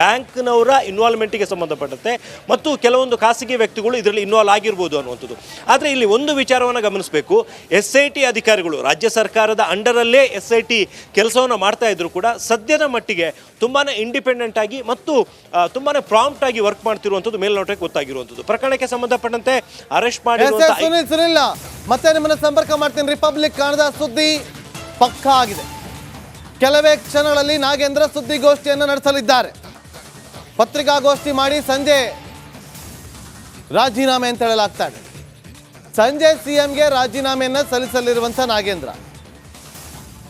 ಬ್ಯಾಂಕ್ನವರ ಇನ್ವಾಲ್ವ್ಮೆಂಟ್ಗೆ ಸಂಬಂಧಪಟ್ಟಂತೆ ಮತ್ತು ಕೆಲವೊಂದು ಖಾಸಗಿ ವ್ಯಕ್ತಿಗಳು ಇದರಲ್ಲಿ ಇನ್ವಾಲ್ವ್ ಆಗಿರ್ಬೋದು ಅನ್ನುವಂಥದ್ದು. ಆದರೆ ಇಲ್ಲಿ ಒಂದು ವಿಚಾರವನ್ನು ಗಮನಿಸಬೇಕು. SIT ಅಧಿಕಾರಿಗಳು ರಾಜ್ಯ ಸರ್ಕಾರದ ಅಂಡರಲ್ಲೇ SIT ಕೆಲಸವನ್ನು ಮಾಡ್ತಾ ಇದ್ರು ಕೂಡ ಸದ್ಯದ ಮಟ್ಟಿಗೆ ತುಂಬಾ ಇಂಡಿಪೆಂಡೆಂಟ್ ಆಗಿ ಮತ್ತು ತುಂಬಾ ಪ್ರಾಂಪ್ಟ್ ಆಗಿ ವರ್ಕ್ ಮಾಡ್ತಿರುವಂಥದ್ದು ಮೇಲ್ನೋಟಕ್ಕೆ ಗೊತ್ತಾಗಿರುವಂಥದ್ದು. ಪ್ರಕರಣಕ್ಕೆ ಸಂಬಂಧಪಟ್ಟಂತೆ ಅರೆಸ್ಟ್ ಸುನಿಲ್ ಮತ್ತೆ ನಿಮ್ಮನ್ನ ಸಂಪರ್ಕ ಮಾಡ್ತೀನಿ. ರಿಪಬ್ಲಿಕ್ ಕನ್ನಡದ ಸುದ್ದಿ ಪಕ್ಕಾ ಆಗಿದೆ. ಕೆಲವೇ ಕ್ಷಣಗಳಲ್ಲಿ ನಾಗೇಂದ್ರ ಸುದ್ದಿಗೋಷ್ಠಿಯನ್ನು ನಡೆಸಲಿದ್ದಾರೆ. ಪತ್ರಿಕಾಗೋಷ್ಠಿ ಮಾಡಿ ಸಂಜೆ ರಾಜೀನಾಮೆ ಅಂತ ಹೇಳಲಾಗ್ತಾ ಇದೆ. ಸಂಜೆ CMಗೆ ರಾಜೀನಾಮೆಯನ್ನು ಸಲ್ಲಿಸಲಿರುವಂಥ ನಾಗೇಂದ್ರ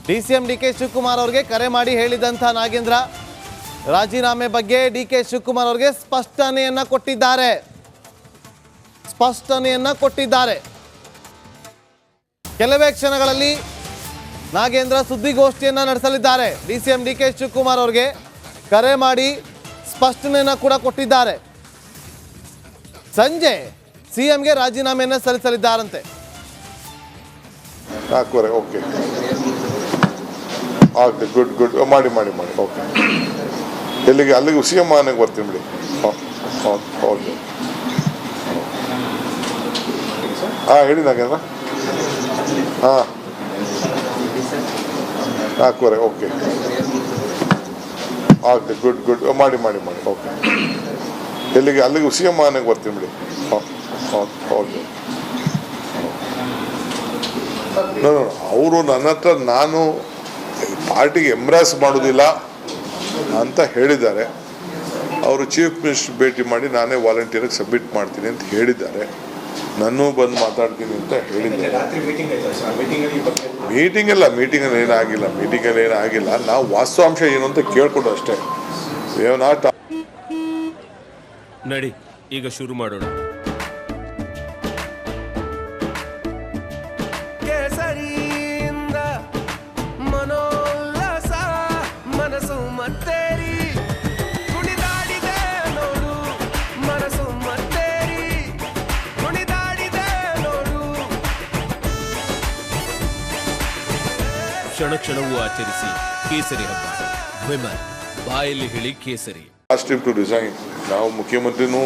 DCM DK ಶಿವಕುಮಾರ್ ಅವರಿಗೆ ಕರೆ ಮಾಡಿ ಹೇಳಿದಂಥ ನಾಗೇಂದ್ರ ರಾಜೀನಾಮೆ ಬಗ್ಗೆ DK ಶಿವಕುಮಾರ್ ಅವರಿಗೆ ಸ್ಪಷ್ಟನೆಯನ್ನ ಕೊಟ್ಟಿದ್ದಾರೆ. ಕೆಲವೇ ಕ್ಷಣಗಳಲ್ಲಿ ನಾಗೇಂದ್ರ ಸುದ್ದಿಗೋಷ್ಠಿಯನ್ನು ನಡೆಸಲಿದ್ದಾರೆ. DCM DK ಶಿವಕುಮಾರ್ ಅವರಿಗೆ ಕರೆ ಮಾಡಿ ಸ್ಪಷ್ಟನೆಯನ್ನು ಕೂಡ ಕೊಟ್ಟಿದ್ದಾರೆ. ಸಂಜೆ CMಗೆ ರಾಜೀನಾಮೆಯನ್ನು ಸಲ್ಲಿಸಲಿದ್ದಾರಂತೆ. ಓಕೆ ಆಗುತ್ತೆ, ಗುಡ್ ಮಾಡಿ ಓಕೆ. ಎಲ್ಲಿಗೆ? ಅಲ್ಲಿಗೆ CM ಮನೆಗೆ ಬರ್ತೀನಿ ಬಿಡಿ. ಓಕೆ ಹೇಳಿ ನಾಗೇಂದ್ರ. ಓಕೆ ಆಗುತ್ತೆ, ಗುಡ್ ಮಾಡಿ ಓಕೆ. ಎಲ್ಲಿಗೆ? ಅಲ್ಲಿಗೆ CM ಮನೆಗೆ ಬರ್ತೀನಿ ಬಿಡಿ. ಓಕೆ ಅವರು ನನ್ನ ಹತ್ರ ನಾನು ಪಾರ್ಟಿಗೆ ಎಂಬ್ರಾಸ್ ಮಾಡೋದಿಲ್ಲ ಅಂತ ಹೇಳಿದ್ದಾರೆ. ಅವರು ಚೀಫ್ ಮಿನಿಸ್ಟರ್ ಭೇಟಿ ಮಾಡಿ ನಾನೇ ವಾಲಂಟಿಯರ್ಗೆ ಸಬ್ಮಿಟ್ ಮಾಡ್ತೀನಿ ಅಂತ ಹೇಳಿದ್ದಾರೆ. ನಾನು ಬಂದು ಮಾತಾಡ್ತೀನಿ ಅಂತ ಹೇಳಿದ್ದಾರೆ. ಮೀಟಿಂಗಲ್ಲಿ ಏನಾಗಿಲ್ಲ. ನಾವು ವಾಸ್ತವಾಂಶ ಏನು ಅಂತ ಕೇಳ್ಕೊಂಡು ಅಷ್ಟೇ. ನಡಿ ಈಗ ಶುರು ಮಾಡೋಣ. ಮನೋಲ್ಲಾಸ ಮನಸ್ಸು ಮತ್ತೇರಿ ಕುಣಿದಾಡಿದೆ ನೋಡು, ಮನಸ್ಸು ಮತ್ತೇರಿ ಕುಣಿದಾಡಿದೆ ನೋಡು. ಕ್ಷಣ ಕ್ಷಣವೂ ಆಚರಿಸಿ ಕೇಸರಿ ಹಬ್ಬ. ವಿಮಲ್ ಬಾಯಲ್ಲಿ ಹೇಳಿ ಕೇಸರಿ. Last time to resign. ನಾವು ಮುಖ್ಯಮಂತ್ರಿನೂ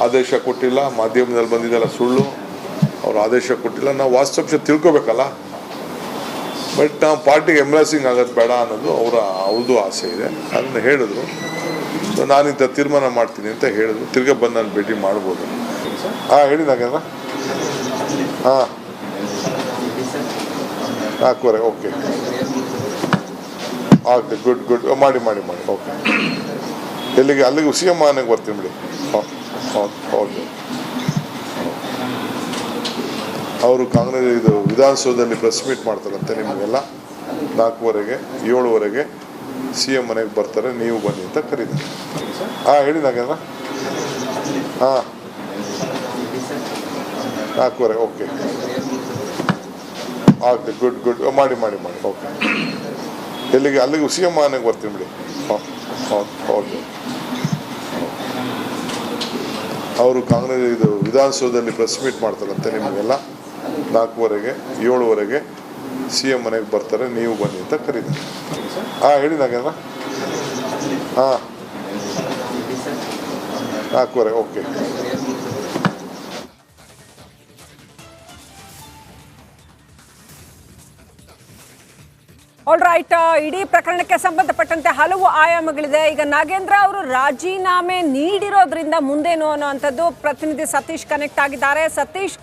ಆದೇಶ ಕೊಟ್ಟಿಲ್ಲ, ಮಾಧ್ಯಮದಲ್ಲಿ ಬಂದಿದ್ದೆಲ್ಲ ಸುಳ್ಳು. ಅವ್ರು ಆದೇಶ ಕೊಟ್ಟಿಲ್ಲ. ನಾವು ವಾಸ್ತವಾಂಶ ತಿಳ್ಕೊಬೇಕಲ್ಲ. ಬಟ್ ನಾವು ಪಾರ್ಟಿಗೆ ಎಂಬ್ರಾಸಿಂಗ್ ಆಗೋದು ಬೇಡ ಅನ್ನೋದು ಅವ್ರದ್ದು ಆಸೆ ಇದೆ. ಅದನ್ನು ಹೇಳಿದ್ರು. ಸೊ ನಾನಿಂಥ ತೀರ್ಮಾನ ಮಾಡ್ತೀನಿ ಅಂತ ಹೇಳಿದ್ರು. ತಿರ್ಗಾ ಬಂದು ನಾನು ಭೇಟಿ ಮಾಡ್ಬೋದು. ಹೇಳಿ ನಾಗೇಂದ್ರ. ಓಕೆ ಆಗುತ್ತೆ, ಗುಡ್ ಮಾಡಿ ಓಕೆ. ಎಲ್ಲಿಗೆ? ಅಲ್ಲಿಗೆ CM ಮನೆಗೆ ಬರ್ತೀನಿ ಬಿಡಿ. ಓಕೆ ಅವರು ಕಾಂಗ್ರೆಸ್ ವಿಧಾನಸೌಧದಲ್ಲಿ ಪ್ರೆಸ್ ಮೀಟ್ ಮಾಡ್ತಾರಂತೆ. ನಿಮಗೆಲ್ಲ 4:15 7:00 CM ಮನೆಗೆ ಬರ್ತಾರೆ, ನೀವು ಬನ್ನಿ ಅಂತ ಕರೀತಾರೆ. ಹೇಳಿ ನಾಗೇಂದ್ರ. 4:15 ಓಕೆ ಆಗುತ್ತೆ, ಗುಡ್ ಮಾಡಿ ಓಕೆ. ಎಲ್ಲಿಗೆ? ಅಲ್ಲಿಗೆ CM ಮನೆಗೆ ಬರ್ತೀನಿ ಬಿಡಿ. ಓಕೆ ಅವರು ಕಾಂಗ್ರೆಸ್ ವಿಧಾನಸೌಧದಲ್ಲಿ ಪ್ರೆಸ್ ಮೀಟ್ ಮಾಡ್ತಾರಂತೆ. ನಿಮಗೆಲ್ಲ 4:15 7:00 CM ಮನೆಗೆ ಬರ್ತಾರೆ, ನೀವು ಬನ್ನಿ ಅಂತ ಕರೀತಾರೆ. ಹೇಳಿ ನಾಗೇಂದ್ರ. 4:15 okay all right. ಇಡೀ ಪ್ರಕರಣಕ್ಕೆ ಸಂಬಂಧಪಟ್ಟಂತೆ ಹಲವು ಆಯಾಮಗಳಿದೆ. ಈಗ ನಾಗೇಂದ್ರ ಅವರು ರಾಜೀನಾಮೆ ನೀಡಿರೋದ್ರಿಂದ ಮುಂದೇನು ಅನ್ನುವಂಥದ್ದು ಪ್ರತಿನಿಧಿ ಸತೀಶ್ ಕನೆಕ್ಟ್ ಆಗಿದ್ದಾರೆ. ಸತೀಶ್,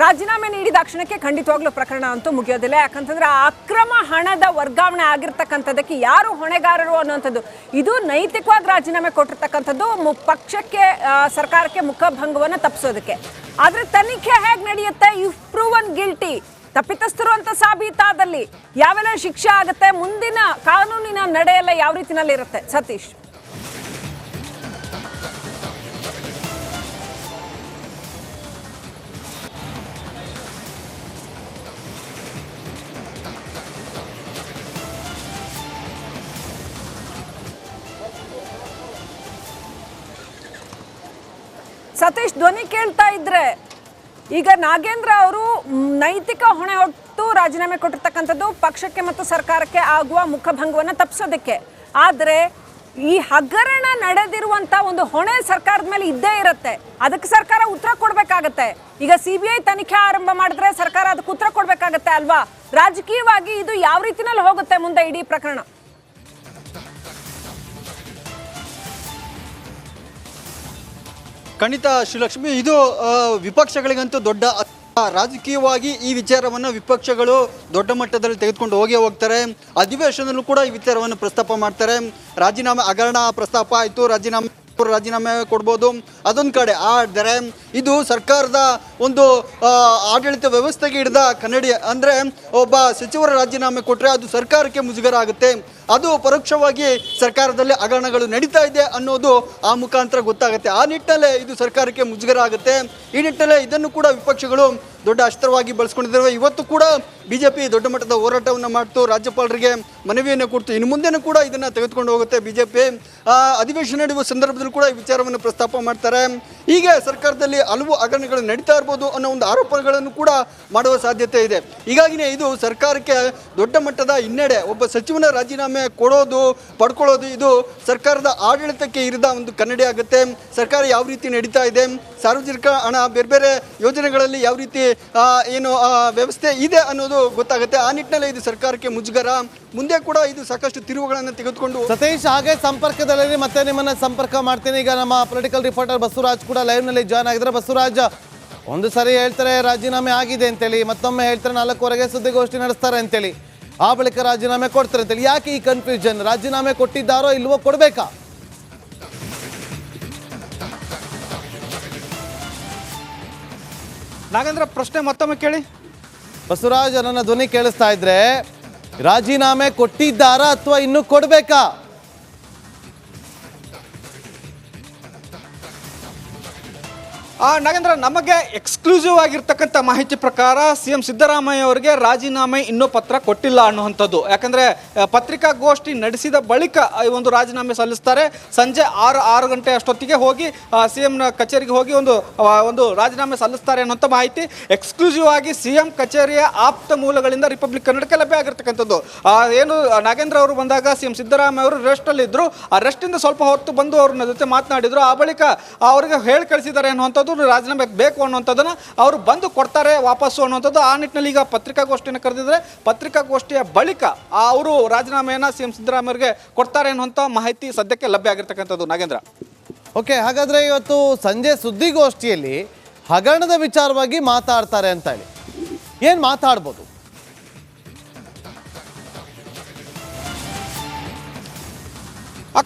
ರಾಜೀನಾಮೆ ನೀಡಿದ ಕ್ಷಣಕ್ಕೆ ಖಂಡಿತವಾಗ್ಲೂ ಪ್ರಕರಣ ಅಂತೂ ಮುಗಿಯೋದಿಲ್ಲ. ಯಾಕಂತಂದ್ರೆ ಅಕ್ರಮ ಹಣದ ವರ್ಗಾವಣೆ ಆಗಿರ್ತಕ್ಕಂಥದ್ದಕ್ಕೆ ಯಾರು ಹೊಣೆಗಾರರು ಅನ್ನುವಂಥದ್ದು, ಇದು ನೈತಿಕವಾಗಿ ರಾಜೀನಾಮೆ ಕೊಟ್ಟಿರ್ತಕ್ಕಂಥದ್ದು ಪಕ್ಷಕ್ಕೆ ಸರ್ಕಾರಕ್ಕೆ ಮುಖಭಂಗವನ್ನು ತಪ್ಪಿಸೋದಕ್ಕೆ. ಆದರೆ ತನಿಖೆ ಹೇಗೆ ನಡೆಯುತ್ತೆ? ಇಫ್ ಪ್ರೂವನ್ ಗಿಲ್ಟಿ, ತಪ್ಪಿತಸ್ಥರು ಅಂತ ಸಾಬೀತಾದಲ್ಲಿ ಯಾವೆಲ್ಲ ಶಿಕ್ಷೆ ಆಗುತ್ತೆ, ಮುಂದಿನ ಕಾನೂನಿನ ನಡೆಯೆಲ್ಲ ಯಾವ ರೀತಿನಲ್ಲಿ ಇರುತ್ತೆ? ಸತೀಶ್. ಸತೀಶ್, ಧ್ವನಿ ಕೇಳ್ತಾ ಇದ್ರೆ ಈಗ ನಾಗೇಂದ್ರ ಅವರು ನೈತಿಕ ಹೊಣೆ ಹೊತ್ತು ರಾಜೀನಾಮೆ ಕೊಟ್ಟಿರ್ತಕ್ಕಂಥದ್ದು ಪಕ್ಷಕ್ಕೆ ಮತ್ತು ಸರ್ಕಾರಕ್ಕೆ ಆಗುವ ಮುಖಭಂಗವನ್ನು ತಪ್ಪಿಸೋದಕ್ಕೆ. ಆದರೆ ಈ ಹಗರಣ ನಡೆದಿರುವಂತ ಒಂದು ಹೊಣೆ ಸರ್ಕಾರದ ಮೇಲೆ ಇದ್ದೇ ಇರುತ್ತೆ. ಅದಕ್ಕೆ ಸರ್ಕಾರ ಉತ್ತರ ಕೊಡ್ಬೇಕಾಗತ್ತೆ. ಈಗ CBI ತನಿಖೆ ಆರಂಭ ಮಾಡಿದ್ರೆ ಸರ್ಕಾರ ಅದಕ್ಕೆ ಉತ್ತರ ಕೊಡ್ಬೇಕಾಗತ್ತೆ ಅಲ್ವಾ? ರಾಜಕೀಯವಾಗಿ ಇದು ಯಾವ ರೀತಿನಲ್ಲಿ ಹೋಗುತ್ತೆ ಮುಂದೆ ಇಡೀ ಪ್ರಕರಣ? ಖಂಡಿತ ಶ್ರೀಲಕ್ಷ್ಮಿ, ಇದು ವಿಪಕ್ಷಗಳಿಗಂತೂ ದೊಡ್ಡ ರಾಜಕೀಯವಾಗಿ ಈ ವಿಚಾರವನ್ನು ವಿಪಕ್ಷಗಳು ದೊಡ್ಡ ಮಟ್ಟದಲ್ಲಿ ತೆಗೆದುಕೊಂಡು ಹೋಗ್ತಾರೆ. ಅಧಿವೇಶನದಲ್ಲೂ ಕೂಡ ಈ ವಿಚಾರವನ್ನು ಪ್ರಸ್ತಾಪ ಮಾಡ್ತಾರೆ. ರಾಜೀನಾಮೆ ಹಗರಣ ಪ್ರಸ್ತಾಪ ಆಯಿತು, ರಾಜೀನಾಮೆ ಕೊಡ್ಬೋದು ಅದೊಂದು ಕಡೆ. ಆದರೆ ಇದು ಸರ್ಕಾರದ ಒಂದು ಆಡಳಿತ ವ್ಯವಸ್ಥೆಗೆ ಹಿಡಿದ ಕನ್ನಡಿ. ಅಂದರೆ ಒಬ್ಬ ಸಚಿವರ ರಾಜೀನಾಮೆ ಕೊಟ್ಟರೆ ಅದು ಸರ್ಕಾರಕ್ಕೆ ಮುಜುಗರ ಆಗುತ್ತೆ. ಅದು ಪರೋಕ್ಷವಾಗಿ ಸರ್ಕಾರದಲ್ಲಿ ಹಗರಣಗಳು ನಡೀತಾ ಇದೆ ಅನ್ನೋದು ಆ ಮುಖಾಂತರ ಗೊತ್ತಾಗುತ್ತೆ. ಆ ನಿಟ್ಟಿನಲ್ಲೇ ಇದು ಸರ್ಕಾರಕ್ಕೆ ಮುಜುಗರ ಆಗುತ್ತೆ. ಈ ನಿಟ್ಟಿನಲ್ಲೇ ಇದನ್ನು ಕೂಡ ವಿಪಕ್ಷಗಳು ದೊಡ್ಡ ಅಸ್ತ್ರವಾಗಿ ಬಳಸ್ಕೊಂಡಿದ್ದೇವೆ. ಇವತ್ತು ಕೂಡ BJP ದೊಡ್ಡ ಮಟ್ಟದ ಹೋರಾಟವನ್ನು ಮಾಡ್ತು, ರಾಜ್ಯಪಾಲರಿಗೆ ಮನವಿಯನ್ನು ಕೊಡ್ತು. ಇನ್ನು ಮುಂದೆನೂ ಕೂಡ ಇದನ್ನು ತೆಗೆದುಕೊಂಡು ಹೋಗುತ್ತೆ BJP. ಅಧಿವೇಶನ ನಡೆಯುವ ಸಂದರ್ಭದಲ್ಲಿ ಕೂಡ ಈ ವಿಚಾರವನ್ನು ಪ್ರಸ್ತಾಪ ಮಾಡ್ತಾರೆ. ಹೀಗೆ ಸರ್ಕಾರದಲ್ಲಿ ಹಲವು ಹಗರಣಗಳು ನಡೀತಾ ಇರ್ಬೋದು ಅನ್ನೋ ಒಂದು ಆರೋಪಗಳನ್ನು ಕೂಡ ಮಾಡುವ ಸಾಧ್ಯತೆ ಇದೆ. ಹೀಗಾಗಿನೇ ಇದು ಸರ್ಕಾರಕ್ಕೆ ದೊಡ್ಡ ಮಟ್ಟದ ಹಿನ್ನಡೆ. ಒಬ್ಬ ಸಚಿವನ ರಾಜೀನಾಮೆ ಕೊಡೋದು ಪಡ್ಕೊಳ್ಳೋದು ಇದು ಸರ್ಕಾರದ ಆಡಳಿತಕ್ಕೆ ಇರಿದ ಒಂದು ಕನ್ನಡಿ ಆಗುತ್ತೆ. ಸರ್ಕಾರ ಯಾವ ರೀತಿ ನಡೀತಾ ಇದೆ, ಸಾರ್ವಜನಿಕ ಹಣ ಬೇರೆ ಬೇರೆ ಯೋಜನೆಗಳಲ್ಲಿ ಯಾವ ರೀತಿ ಏನು ವ್ಯವಸ್ಥೆ ಇದೆ ಅನ್ನೋದು ಗೊತ್ತಾಗುತ್ತೆ. ಆ ನಿಟ್ಟಿನಲ್ಲಿ ಇದು ಸರ್ಕಾರಕ್ಕೆ ಮುಜುಗರ. ಮುಂದೆ ಕೂಡ ಇದು ಸಾಕಷ್ಟು ತಿರುವುಗಳನ್ನು ತೆಗೆದುಕೊಂಡು. ಸತೀಶ್, ಹಾಗೆ ಸಂಪರ್ಕದಲ್ಲಿ ಮತ್ತೆ ನಿಮ್ಮನ್ನ ಸಂಪರ್ಕ ಮಾಡ್ತೀನಿ. ಈಗ ನಮ್ಮ ಪೊಲಿಟಿಕಲ್ ರಿಪೋರ್ಟರ್ ಬಸವರಾಜ್ ಕೂಡ ಲೈವ್ ನಲ್ಲಿ ಜಾಯ್ನ್ ಆಗಿದ್ದಾರೆ. ಬಸವರಾಜ್, ಒಂದು ಸರಿ ಹೇಳ್ತಾರೆ ರಾಜೀನಾಮೆ ಆಗಿದೆ ಅಂತೇಳಿ, ಮತ್ತೊಮ್ಮೆ ಹೇಳ್ತಾರೆ 4:15ಕ್ಕೆ ಸುದ್ದಿಗೋಷ್ಠಿ ನಡೆಸ್ತಾರೆ ಅಂತೇಳಿ, ಆ ಬಳಿಕ ರಾಜೀನಾಮೆ ಕೊಡ್ತಾರೆ ಅಂತೇಳಿ. ಯಾಕೆ ಈ ಕನ್ಫ್ಯೂಷನ್? ರಾಜೀನಾಮೆ ಕೊಟ್ಟಿದ್ದಾರೋ ಇಲ್ವೋ, ಕೊಡ್ಬೇಕಾ? ನಾಗೇಂದ್ರ, ಪ್ರಶ್ನೆ ಮತ್ತೊಮ್ಮೆ ಕೇಳಿ. ಬಸವರಾಜ್, ನನ್ನ ಧ್ವನಿ ಕೇಳಿಸ್ತಾ ಇದ್ರೆ ರಾಜೀನಾಮೆ ಕೊಟ್ಟಿದ್ದಾರಾ ಅಥವಾ ಇನ್ನು ಕೊಡ್ಬೇಕಾ? ನಾಗೇಂದ್ರ, ನಮಗೆ ಎಕ್ಸ್ಕ್ಲೂಸಿವ್ ಆಗಿರ್ತಕ್ಕಂಥ ಮಾಹಿತಿ ಪ್ರಕಾರ CM ಸಿದ್ದರಾಮಯ್ಯ ಅವರಿಗೆ ರಾಜೀನಾಮೆ ಇನ್ನೂ ಪತ್ರ ಕೊಟ್ಟಿಲ್ಲ ಅನ್ನುವಂಥದ್ದು. ಯಾಕಂದರೆ ಪತ್ರಿಕಾಗೋಷ್ಠಿ ನಡೆಸಿದ ಬಳಿಕ ಈ ಒಂದು ರಾಜೀನಾಮೆ ಸಲ್ಲಿಸ್ತಾರೆ. ಸಂಜೆ 6 ಗಂಟೆ ಅಷ್ಟೊತ್ತಿಗೆ ಹೋಗಿ CMನ ಕಚೇರಿಗೆ ಹೋಗಿ ಒಂದು ರಾಜೀನಾಮೆ ಸಲ್ಲಿಸ್ತಾರೆ ಅನ್ನುವಂಥ ಮಾಹಿತಿ ಎಕ್ಸ್ಕ್ಲೂಸಿವ್ ಆಗಿ CM ಕಚೇರಿಯ ಆಪ್ತ ಮೂಲಗಳಿಂದ ರಿಪಬ್ಲಿಕ್ ಕನ್ನಡಕ್ಕೆ ಲಭ್ಯ ಆಗಿರ್ತಕ್ಕಂಥದ್ದು. ಏನು ನಾಗೇಂದ್ರ ಅವರು ಬಂದಾಗ CM ಸಿದ್ದರಾಮಯ್ಯ ಅವರು ರೆಸ್ಟಲ್ಲಿದ್ದರು. ಆ ರೆಸ್ಟಿಂದ ಸ್ವಲ್ಪ ಹೊತ್ತು ಬಂದು ಅವ್ರ ಜೊತೆ ಮಾತನಾಡಿದರು. ಆ ಬಳಿಕ ಅವರಿಗೆ ಹೇಳಿ ಕಳಿಸಿದ್ದಾರೆ ಅನ್ನುವಂಥದ್ದು, ರಾಜೀನಾಮೆ ಬೇಕು ಅನ್ನುವಂಥದ್ದನ್ನು ಅವರು ಬಂದು ಕೊಡ್ತಾರೆ ವಾಪಸ್ಸು ಅನ್ನುವಂಥದ್ದು. ಆ ನಿಟ್ಟಿನಲ್ಲಿ ಈಗ ಪತ್ರಿಕಾಗೋಷ್ಠಿಯನ್ನು ಕರೆದಿದ್ದಾರೆ. ಪತ್ರಿಕಾಗೋಷ್ಠಿಯ ಬಳಿಕ ಅವರು ರಾಜೀನಾಮೆಯನ್ನು CM ಸಿದ್ದರಾಮಯ್ಯ ಅವರಿಗೆ ಕೊಡ್ತಾರೆ ಅನ್ನುವಂಥ ಮಾಹಿತಿ ಸದ್ಯಕ್ಕೆ ಲಭ್ಯ ಆಗಿರ್ತಕ್ಕಂಥದ್ದು. ನಾಗೇಂದ್ರ, ಓಕೆ, ಹಾಗಾದ್ರೆ ಇವತ್ತು ಸಂಜೆ ಸುದ್ದಿಗೋಷ್ಠಿಯಲ್ಲಿ ಹಗರಣದ ವಿಚಾರವಾಗಿ ಮಾತಾಡ್ತಾರೆ ಅಂತ ಹೇಳಿ, ಏನು ಮಾತಾಡ್ಬೋದು?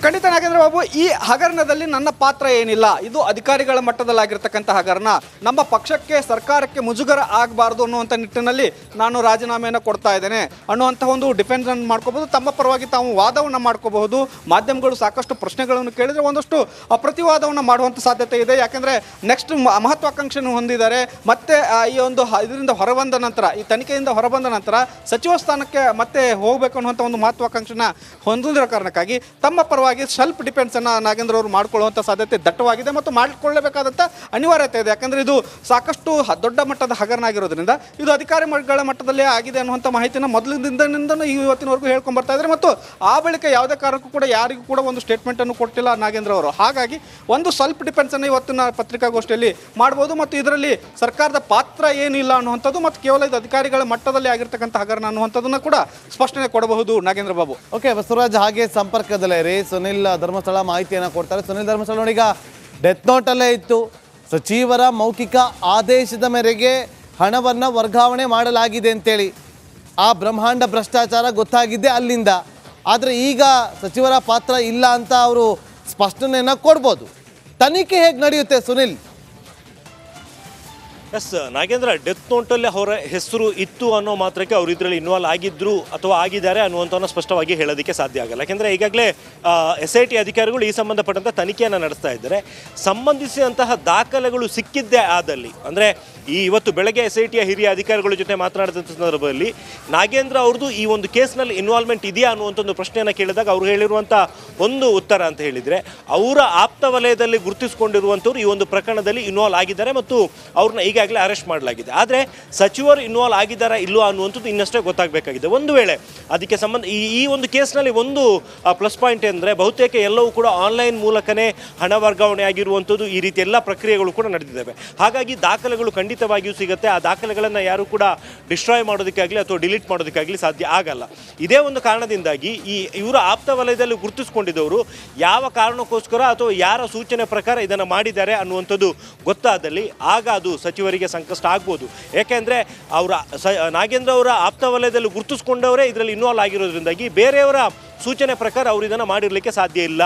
ಖಂಡಿತ ನಾಗೇಂದ್ರ ಬಾಬು, ಈ ಹಗರಣದಲ್ಲಿ ನನ್ನ ಪಾತ್ರ ಏನಿಲ್ಲ. ಇದು ಅಧಿಕಾರಿಗಳ ಮಟ್ಟದಲ್ಲಾಗಿರ್ತಕ್ಕಂಥ ಹಗರಣ. ನಮ್ಮ ಪಕ್ಷಕ್ಕೆ, ಸರ್ಕಾರಕ್ಕೆ ಮುಜುಗರ ಆಗಬಾರ್ದು ಅನ್ನುವಂಥ ನಿಟ್ಟಿನಲ್ಲಿ ನಾನು ರಾಜೀನಾಮೆಯನ್ನು ಕೊಡ್ತಾ ಇದ್ದೇನೆ ಅನ್ನುವಂಥ ಒಂದು ಡಿಫೆನ್ಸನ್ನು ಮಾಡ್ಕೋಬಹುದು. ತಮ್ಮ ಪರವಾಗಿ ತಾವು ವಾದವನ್ನು ಮಾಡ್ಕೋಬಹುದು. ಮಾಧ್ಯಮಗಳು ಸಾಕಷ್ಟು ಪ್ರಶ್ನೆಗಳನ್ನು ಕೇಳಿದರೆ ಒಂದಷ್ಟು ಪ್ರತಿವಾದವನ್ನು ಮಾಡುವಂಥ ಸಾಧ್ಯತೆ ಇದೆ. ಯಾಕೆಂದರೆ ನೆಕ್ಸ್ಟ್ ಮಹತ್ವಾಕಾಂಕ್ಷೆಯನ್ನು ಹೊಂದಿದ್ದಾರೆ. ಮತ್ತೆ ಈ ಒಂದು ಇದರಿಂದ ಹೊರಬಂದ ನಂತರ, ಈ ತನಿಖೆಯಿಂದ ಹೊರಬಂದ ನಂತರ ಸಚಿವ ಸ್ಥಾನಕ್ಕೆ ಮತ್ತೆ ಹೋಗಬೇಕು ಅನ್ನುವಂಥ ಒಂದು ಮಹತ್ವಾಕಾಂಕ್ಷೆನ ಹೊಂದಿರೋ ಕಾರಣಕ್ಕಾಗಿ ತಮ್ಮ ಪರವಾಗಿ ಸೆಲ್ಫ್ ಡಿಫೆನ್ಸನ್ನು ನಾಗೇಂದ್ರ ಅವರು ಮಾಡಿಕೊಳ್ಳುವಂಥ ಸಾಧ್ಯತೆ ದಟ್ಟವಾಗಿದೆ ಮತ್ತು ಮಾಡಿಕೊಳ್ಳಬೇಕಾದಂಥ ಅನಿವಾರ್ಯತೆ ಇದೆ. ಯಾಕಂದರೆ ಇದು ಸಾಕಷ್ಟು ದೊಡ್ಡ ಮಟ್ಟದ ಹಗರಣ ಆಗಿರೋದ್ರಿಂದ ಇದು ಅಧಿಕಾರಿಗಳ ಮಟ್ಟದಲ್ಲೇ ಆಗಿದೆ ಅನ್ನುವಂಥ ಮಾಹಿತಿನ ಮೊದಲಿನಿಂದನೂ ಇವತ್ತಿನವರೆಗೂ ಹೇಳ್ಕೊಂಡು ಬರ್ತಾ ಇದ್ದಾರೆ. ಮತ್ತು ಆ ಬಳಿಕ ಯಾವುದೇ ಕಾರಣಕ್ಕೂ ಕೂಡ ಯಾರಿಗೂ ಕೂಡ ಒಂದು ಸ್ಟೇಟ್ಮೆಂಟನ್ನು ಕೊಟ್ಟಿಲ್ಲ ನಾಗೇಂದ್ರ ಅವರು. ಹಾಗಾಗಿ ಒಂದು ಸೆಲ್ಫ್ ಡಿಫೆನ್ಸನ್ನು ಇವತ್ತಿನ ಪತ್ರಿಕಾಗೋಷ್ಠಿಯಲ್ಲಿ ಮಾಡ್ಬೋದು. ಮತ್ತು ಇದರಲ್ಲಿ ಸರ್ಕಾರದ ಪಾತ್ರ ಏನಿಲ್ಲ ಅನ್ನುವಂಥದ್ದು ಮತ್ತು ಕೇವಲ ಇದು ಅಧಿಕಾರಿಗಳ ಮಟ್ಟದಲ್ಲಿ ಆಗಿರ್ತಕ್ಕಂಥ ಹಗರಣ ಅನ್ನುವಂಥದ್ದನ್ನು ಕೂಡ ಸ್ಪಷ್ಟನೆ ಕೊಡಬಹುದು. ನಾಗೇಂದ್ರ ಬಾಬು, ಓಕೆ ಬಸವರಾಜ್, ಹಾಗೆ ಸಂಪರ್ಕದಲ್ಲೇ ರೀ ಸುನಿಲ್ ಧರ್ಮಸ್ಥಳ ಮಾಹಿತಿಯನ್ನು ಕೊಡ್ತಾರೆ. ಸುನಿಲ್ ಧರ್ಮಸ್ಥಳ ನೋಡಿ, ಈಗ ಡೆತ್ ನೋಟಲ್ಲೇ ಇತ್ತು, ಸಚಿವರ ಮೌಖಿಕ ಆದೇಶದ ಮೇರೆಗೆ ಹಣವನ್ನು ವರ್ಗಾವಣೆ ಮಾಡಲಾಗಿದೆ ಅಂತೇಳಿ ಆ ಬ್ರಹ್ಮಾಂಡ ಭ್ರಷ್ಟಾಚಾರ ಗೊತ್ತಾಗಿದ್ದೆ ಅಲ್ಲಿಂದ. ಆದರೆ ಈಗ ಸಚಿವರ ಪಾತ್ರ ಇಲ್ಲ ಅಂತ ಅವರು ಸ್ಪಷ್ಟನೆಯನ್ನು ಕೊಡ್ಬೋದು. ತನಿಖೆ ಹೇಗೆ ನಡೆಯುತ್ತೆ ಸುನಿಲ್? ಎಸ್ ನಾಗೇಂದ್ರ, ಡೆತ್ ನೋಟಲ್ಲಿ ಅವರ ಹೆಸರು ಇತ್ತು ಅನ್ನೋ ಮಾತ್ರಕ್ಕೆ ಅವರು ಇದರಲ್ಲಿ ಇನ್ವಾಲ್ವ್ ಆಗಿದ್ರು ಅಥವಾ ಆಗಿದ್ದಾರೆ ಅನ್ನುವಂಥವನ್ನು ಸ್ಪಷ್ಟವಾಗಿ ಹೇಳೋದಕ್ಕೆ ಸಾಧ್ಯ ಆಗಲ್ಲ. ಯಾಕೆಂದರೆ ಈಗಾಗಲೇ SIT ಅಧಿಕಾರಿಗಳು ಈ ಸಂಬಂಧಪಟ್ಟಂಥ ತನಿಖೆಯನ್ನು ನಡೆಸ್ತಾ ಇದ್ದಾರೆ. ಸಂಬಂಧಿಸಿದಂತಹ ದಾಖಲೆಗಳು ಸಿಕ್ಕಿದ್ದೇ ಆದಲ್ಲಿ, ಅಂದರೆ ಇವತ್ತು ಬೆಳಗ್ಗೆ SITಯ ಹಿರಿಯ ಅಧಿಕಾರಿಗಳ ಜೊತೆ ಮಾತನಾಡಿದಂಥ ಸಂದರ್ಭದಲ್ಲಿ ನಾಗೇಂದ್ರ ಅವ್ರದ್ದು ಈ ಒಂದು ಕೇಸ್ನಲ್ಲಿ ಇನ್ವಾಲ್ವ್ಮೆಂಟ್ ಇದೆಯಾ ಅನ್ನುವಂಥ ಒಂದು ಪ್ರಶ್ನೆಯನ್ನು ಕೇಳಿದಾಗ ಅವರು ಹೇಳಿರುವಂಥ ಒಂದು ಉತ್ತರ ಅಂತ ಹೇಳಿದರೆ, ಅವರ ಆಪ್ತ ವಲಯದಲ್ಲಿ ಗುರುತಿಸಿಕೊಂಡಿರುವಂಥವ್ರು ಈ ಒಂದು ಪ್ರಕರಣದಲ್ಲಿ ಇನ್ವಾಲ್ವ್ ಆಗಿದ್ದಾರೆ ಮತ್ತು ಅವ್ರನ್ನ ಈಗ ಈಗಾಗಲೇ ಅರೆಸ್ಟ್ ಮಾಡಲಾಗಿದೆ. ಆದರೆ ಸಚಿವರು ಇನ್ವಾಲ್ವ್ ಆಗಿದ್ದಾರಾ ಇಲ್ವೋ ಅನ್ನುವಂಥದ್ದು ಇನ್ನಷ್ಟೇ ಗೊತ್ತಾಗಬೇಕಾಗಿದೆ. ಒಂದು ವೇಳೆ ಅದಕ್ಕೆ ಸಂಬಂಧ ಈ ಒಂದು ಕೇಸ್ನಲ್ಲಿ ಒಂದು ಪ್ಲಸ್ ಪಾಯಿಂಟ್ ಅಂದರೆ ಬಹುತೇಕ ಎಲ್ಲವೂ ಕೂಡ ಆನ್ಲೈನ್ ಮೂಲಕನೇ ಹಣ ವರ್ಗಾವಣೆ ಆಗಿರುವಂಥದ್ದು, ಈ ರೀತಿ ಎಲ್ಲ ಪ್ರಕ್ರಿಯೆಗಳು ಕೂಡ ನಡೆದಿದ್ದಾವೆ. ಹಾಗಾಗಿ ದಾಖಲೆಗಳು ಖಂಡಿತವಾಗಿಯೂ ಸಿಗುತ್ತೆ. ಆ ದಾಖಲೆಗಳನ್ನು ಯಾರು ಕೂಡ ಡಿಸ್ಟ್ರಾಯ್ ಮಾಡೋದಕ್ಕಾಗಲಿ ಅಥವಾ ಡಿಲೀಟ್ ಮಾಡೋದಕ್ಕಾಗಲಿ ಸಾಧ್ಯ ಆಗಲ್ಲ. ಇದೇ ಒಂದು ಕಾರಣದಿಂದಾಗಿ ಇವರ ಆಪ್ತ ವಲಯದಲ್ಲಿ ಗುರುತಿಸಿಕೊಂಡಿದ್ದವರು ಯಾವ ಕಾರಣಕ್ಕೋಸ್ಕರ ಅಥವಾ ಯಾರ ಸೂಚನೆ ಪ್ರಕಾರ ಇದನ್ನು ಮಾಡಿದ್ದಾರೆ ಅನ್ನುವಂಥದ್ದು ಗೊತ್ತಾದಲ್ಲಿ ಆಗ ಅದು ಸಚಿವರಿಗೆ ಸಂಕಷ್ಟ ಆಗ್ಬೋದು. ಏಕೆಂದರೆ ನಾಗೇಂದ್ರ ಅವರ ಆಪ್ತ ವಲಯದಲ್ಲಿ ಗುರುತಿಸ್ಕೊಂಡವರೇ ಇದರಲ್ಲಿ ಇನ್ವಾಲ್ವ್ ಆಗಿರೋದ್ರಿಂದಾಗಿ ಬೇರೆಯವರ ಸೂಚನೆ ಪ್ರಕಾರ ಅವರು ಇದನ್ನು ಮಾಡಿರಲಿಕ್ಕೆ ಸಾಧ್ಯ ಇಲ್ಲ.